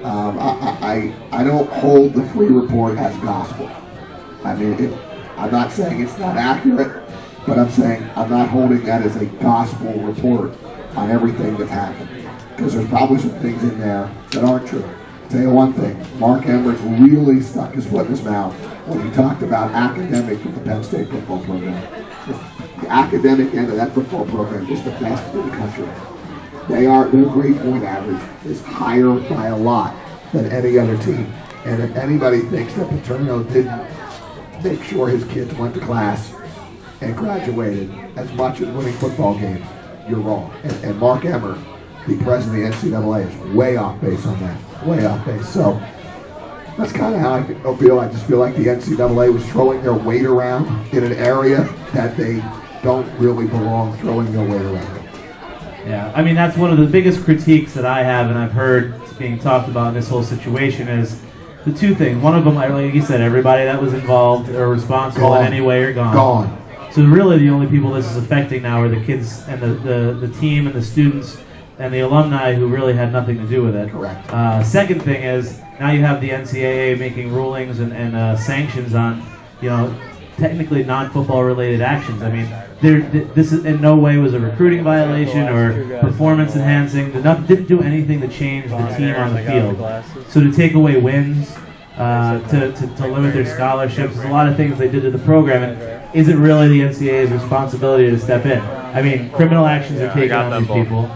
I don't hold the free report as gospel. I mean, I'm not saying it's not accurate, but I'm saying I'm not holding that as a gospel report on everything that's happened. Because there's probably some things in there that aren't true. I'll tell you one thing, Mark Emmert really stuck his foot in his mouth when he talked about academics with the Penn State football program. The academic end of that football program is the best in the country. Their grade point average is higher by a lot than any other team. And if anybody thinks that Paterno didn't make sure his kids went to class and graduated as much as winning football games, you're wrong. And Mark Emmert, the president of the NCAA, is way off base on that. Way off base. So that's kind of how I feel. I just feel like the NCAA was throwing their weight around in an area that they don't really belong throwing their weight around. Yeah, I mean, that's one of the biggest critiques that I have and I've heard being talked about in this whole situation is the two things. One of them, like you said, everybody that was involved or responsible in any way are gone. Gone. So really the only people this is affecting now are the kids and the team and the students and the alumni who really had nothing to do with it. Correct. Second thing is, now you have the NCAA making rulings and sanctions on, technically non-football related actions. I mean, this is in no way was a recruiting violation or performance enhancing. Didn't do anything to change the team on the field. So to take away wins, to limit their scholarships, there's a lot of things they did to the program. And is it really the NCAA's responsibility to step in? I mean, criminal actions are taken on these people.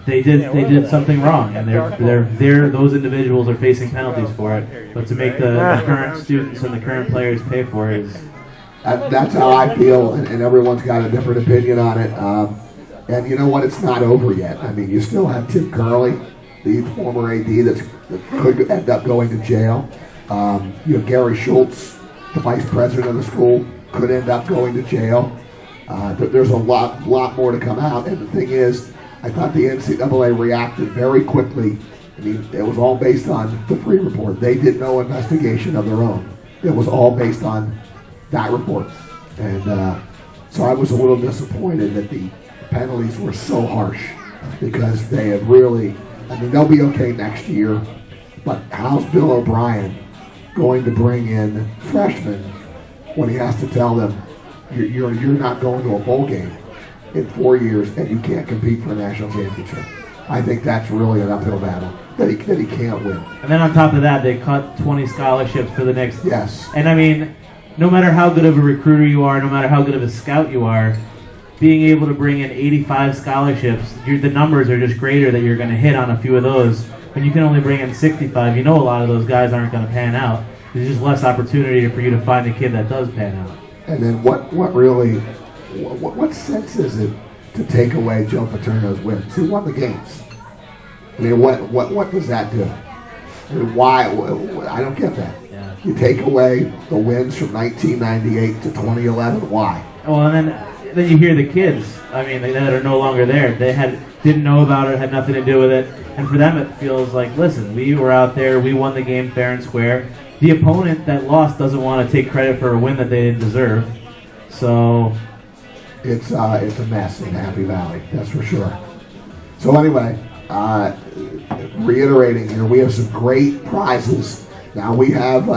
They did something wrong, and those individuals are facing penalties for it. But to make the current students and the current players pay for it is... That's how I feel, and everyone's got a different opinion on it. And you know what? It's not over yet. I mean, you still have Tim Curley, the former AD that could end up going to jail. You have Gary Schultz, the vice president of the school, could end up going to jail. There's a lot more to come out, and the thing is, I thought the NCAA reacted very quickly. I mean, it was all based on the free report. They did no investigation of their own. It was all based on that report. And so I was a little disappointed that the penalties were so harsh because they have really, they'll be okay next year, but how's Bill O'Brien going to bring in freshmen when he has to tell them, you're not going to a bowl game in 4 years and you can't compete for a national championship? I think that's really an uphill battle that he can't win. And then on top of that, they cut 20 scholarships for the next... Yes. And I mean, no matter how good of a recruiter you are, no matter how good of a scout you are, being able to bring in 85 scholarships, the numbers are just greater that you're going to hit on a few of those. When you can only bring in 65, a lot of those guys aren't going to pan out. There's just less opportunity for you to find a kid that does pan out. And then what sense is it to take away Joe Paterno's wins? He won the games. I mean, what does that do? I mean, why? I don't get that. Yeah. You take away the wins from 1998 to 2011. Why? Well, and then you hear the kids. I mean, that are no longer there. They didn't know about it, had nothing to do with it, and for them it feels like, listen, we were out there, we won the game fair and square. The opponent that lost doesn't want to take credit for a win that they didn't deserve. So it's a mess in Happy Valley, that's for sure. So anyway, reiterating here, we have some great prizes. Now we have